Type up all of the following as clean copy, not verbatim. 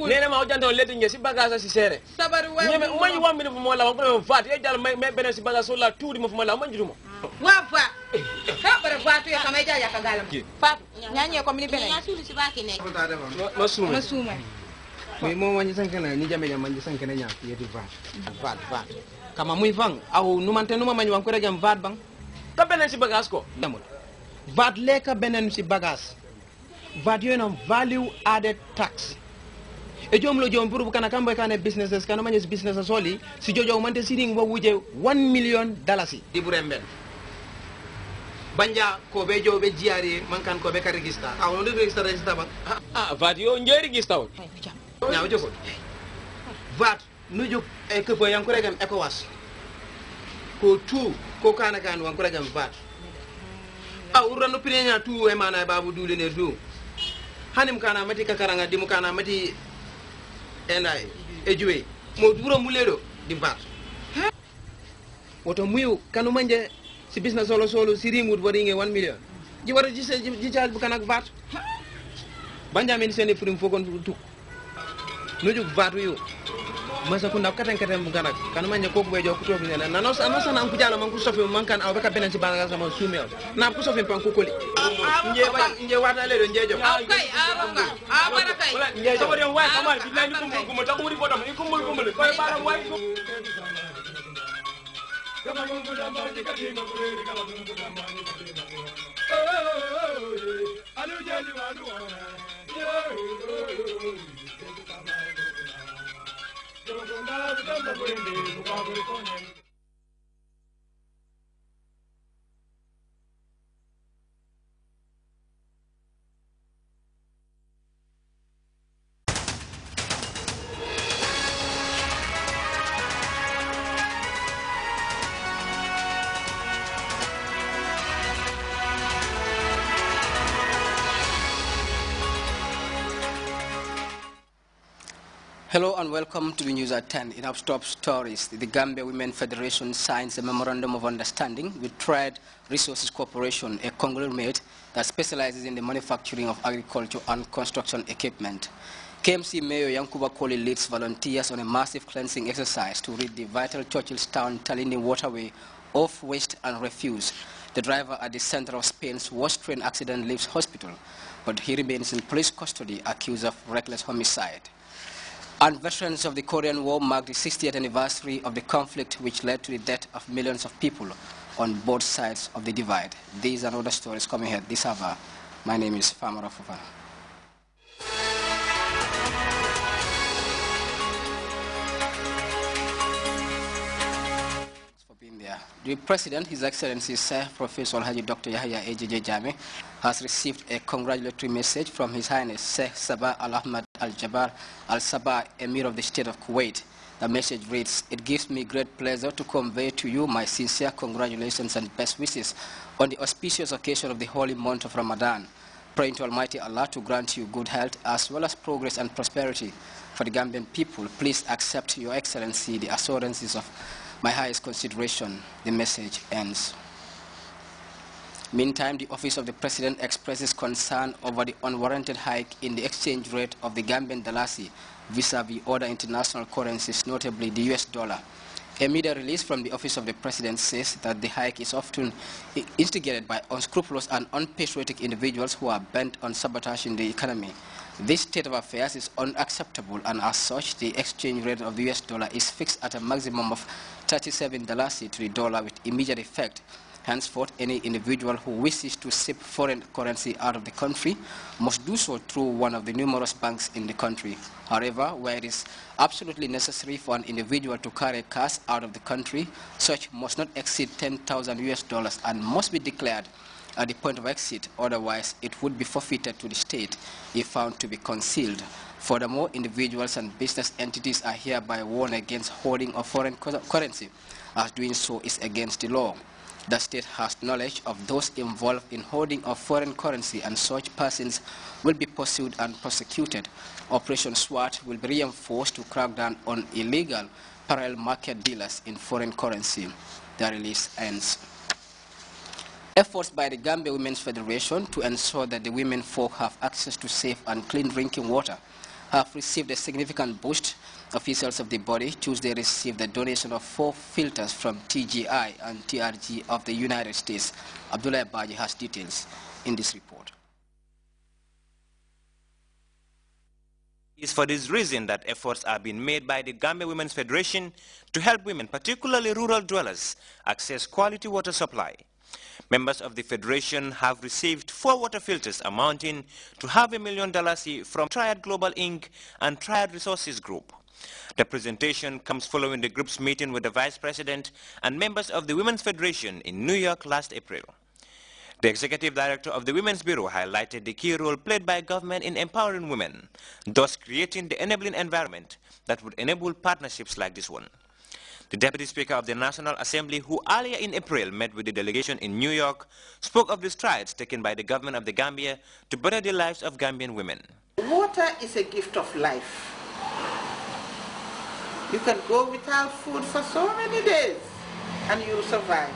nene ma ojanta leti nge si bagage si sere sabari wa nyeme umanyi wa mini fumo la ko vat e jall me benen si bagage la tuudi mo fumo la umanyi duma wa fa ka bara fatu ya kama ja ka galam fatu nyanye ko mini benen ya sulu si baki nek masuma mi mo wani sankana ni jame jam manji sankana nya yedi vat kama muy fang aw numante numa mañ wan ko regam vat bang ka benen si bagage ko damul vat leka benen si bagage vat yo no value added tax e jom lo jom pour kana kamboy kana businesses kana mañes business soli si jojo mante siring wo wuje $1 million di buremben banja ko be jobe jiari man kan ko be ka register aw no register ba vat yo njeri gis taw ñaaw joko vat nujuk e ke boy ko regam ECOWAS ko tu ko kana kan wan ko regam vat aw rando pinenya tu e mana babu dule ne du hanim kana mati ka karanga dimu kana mati enay e juwe mo duro muledo di vat woto muyu kanu manje si business solo si rimut wadi nge 1 million ji wara ji jaal bu kanak vat banjamin sene prim fogon tu nujuk vat yu masa ku ndaw katen bu kanak kanu manje ko be jo ku tobi na nanos sana am ku jala man ku sofi man kan aw beka benen si banaga sama sumel na ku sofi pan ku koli nje wata le do nje jo kay bara kay nje jo wari wa kamal billahi ko mo takuri bodam ko ko bara wa kama mungu jambaji katima kureli kama mungu jambaji katima alujeli wanuona Hello and welcome to the news at 10. In our top stories, the Gambia Women Federation signs a memorandum of understanding with Trade Resources Corporation, a conglomerate that specializes in the manufacturing of agriculture and construction equipment. KMC Mayor Yankuba Koli leads volunteers on a massive cleansing exercise to rid the vital Churchilltown Talini waterway of waste and refuse. The driver at the center of Spain's worst train accident leaves hospital, but he remains in police custody accused of reckless homicide. And veterans of the Korean War mark the 60th anniversary of the conflict which led to the death of millions of people on both sides of the divide. These and other stories coming here this hour. My name is Famara Fufana. The President, His Excellency Sir Professor Haji Dr. Yahya AJJ Jame, has received a congratulatory message from His Highness Sheikh Sabah Al-Ahmad Al-Jabbar Al-Sabah, Emir of the State of Kuwait. The message reads, "It gives me great pleasure to convey to you my sincere congratulations and best wishes on the auspicious occasion of the holy month of Ramadan. Praying to Almighty Allah to grant you good health as well as progress and prosperity for the Gambian people. Please accept, Your Excellency, the assurances of my highest consideration." The message ends. Meantime, the Office of the President expresses concern over the unwarranted hike in the exchange rate of the Gambian dalasi vis-a-vis other international currencies, notably the US dollar. A media release from the Office of the President says that the hike is often instigated by unscrupulous and unpatriotic individuals who are bent on sabotaging the economy. This state of affairs is unacceptable, and as such, the exchange rate of the US dollar is fixed at a maximum of $37 to the dollar with immediate effect. Henceforth, any individual who wishes to ship foreign currency out of the country must do so through one of the numerous banks in the country. However, where it is absolutely necessary for an individual to carry cash out of the country, such must not exceed $10,000 and must be declared at the point of exit, otherwise it would be forfeited to the state if found to be concealed. Furthermore, individuals and business entities are hereby warned against holding of foreign currency, as doing so is against the law. The state has knowledge of those involved in holding of foreign currency, and such persons will be pursued and prosecuted. Operation SWAT will be reinforced to crack down on illegal parallel market dealers in foreign currency. The release ends. Efforts by the Gambia Women's Federation to ensure that the women folk have access to safe and clean drinking water have received a significant boost. Officials of the body Tuesday received the donation of 4 filters from TGI and TRG of the United States. Abdullah Baji has details in this report. It is for this reason that efforts are being made by the Gambia Women's Federation to help women, particularly rural dwellers, access quality water supply. Members of the Federation have received 4 water filters amounting to $500,000 from Triad Global Inc. and Triad Resources Group. The presentation comes following the group's meeting with the Vice President and members of the Women's Federation in New York last April. The Executive Director of the Women's Bureau highlighted the key role played by government in empowering women, thus creating the enabling environment that would enable partnerships like this one. The Deputy Speaker of the National Assembly, who earlier in April met with the delegation in New York, spoke of the strides taken by the government of the Gambia to better the lives of Gambian women. Water is a gift of life. You can go without food for so many days and you'll survive.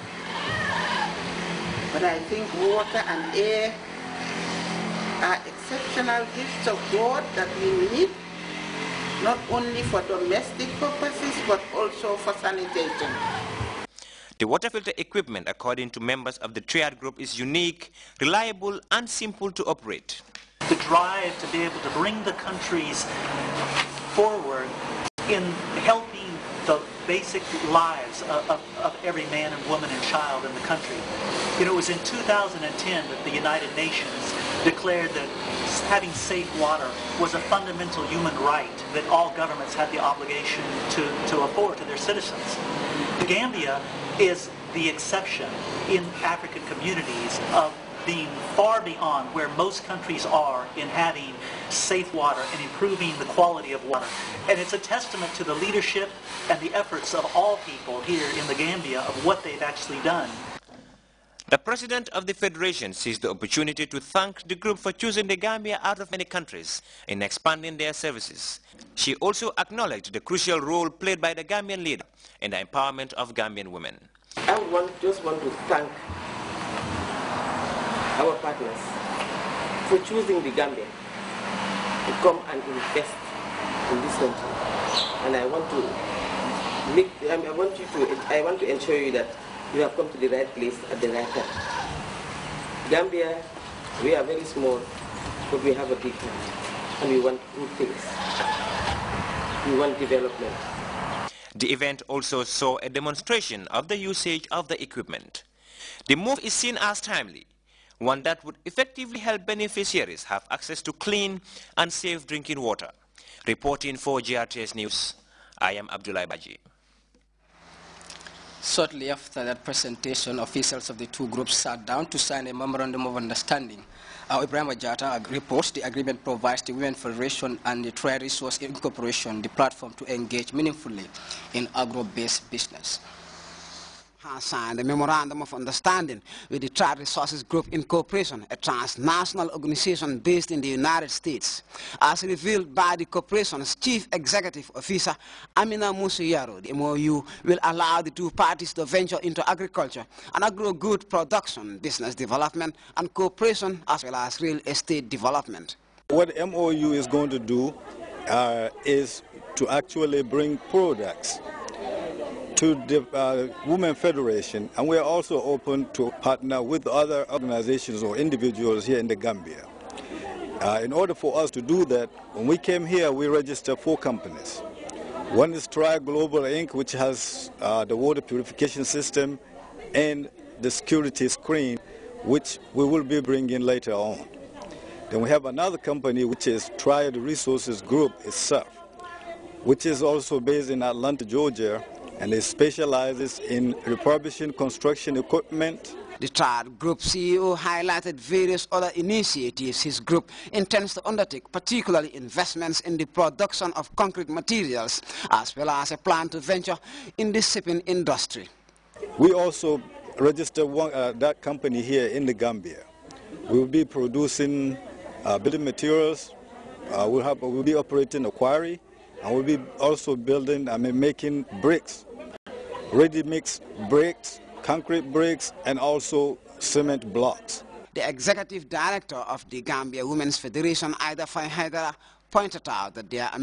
But I think water and air are exceptional gifts of God that we need, not only for domestic purposes, but also for sanitation. The water filter equipment, according to members of the Triad Group, is unique, reliable, and simple to operate. The drive to be able to bring the countries forward in helping the basic lives of every man and woman and child in the country. You know, it was in 2010 that the United Nations declared that having safe water was a fundamental human right that all governments had the obligation to afford to their citizens. The Gambia is the exception in African communities of being far beyond where most countries are in having safe water and improving the quality of water. And it's a testament to the leadership and the efforts of all people here in the Gambia of what they've actually done. The President of the Federation seized the opportunity to thank the group for choosing the Gambia out of many countries in expanding their services. She also acknowledged the crucial role played by the Gambian leader in the empowerment of Gambian women. I just want to thank our partners for choosing the Gambia to come and invest in this country. And I want to ensure you that you have come to the right place at the right time. Gambia, we are very small, but we have a big heart, and we want good things. We want development. The event also saw a demonstration of the usage of the equipment. The move is seen as timely, one that would effectively help beneficiaries have access to clean and safe drinking water. Reporting for Grts News, I am Abdullah Baji. Shortly after that presentation, officials of the two groups sat down to sign a memorandum of understanding. Ibrahim Ajata reports the agreement provides the Women Federation and the Triad Resource Incorporation the platform to engage meaningfully in agro-based business. Has signed a memorandum of understanding with the Triad Resources Group Incorporation, a transnational organization based in the United States. As revealed by the corporation's Chief Executive Officer, Amina Musiyaro, the MOU will allow the two parties to venture into agriculture and agro-good production, business development, and cooperation, as well as real estate development. What the MOU is going to do is to actually bring products to the Women Federation, and we are also open to partner with other organizations or individuals here in the Gambia. In order for us to do that, when we came here, we registered 4 companies. One is Triad Global Inc., which has the water purification system and the security screen, which we will be bringing later on. Then we have another company, which is Triad Resources Group itself, which is also based in Atlanta, Georgia, and it specializes in refurbishing construction equipment. The Triad Group CEO highlighted various other initiatives his group intends to undertake, particularly investments in the production of concrete materials, as well as a plan to venture in the shipping industry. We also registered that company here in the Gambia. We will be producing building materials, we'll be operating a quarry, and we'll be also building, making bricks, ready-mix bricks, concrete bricks, and also cement blocks. The executive director of the Gambia Women's Federation, Ida Faihedera, pointed out that there are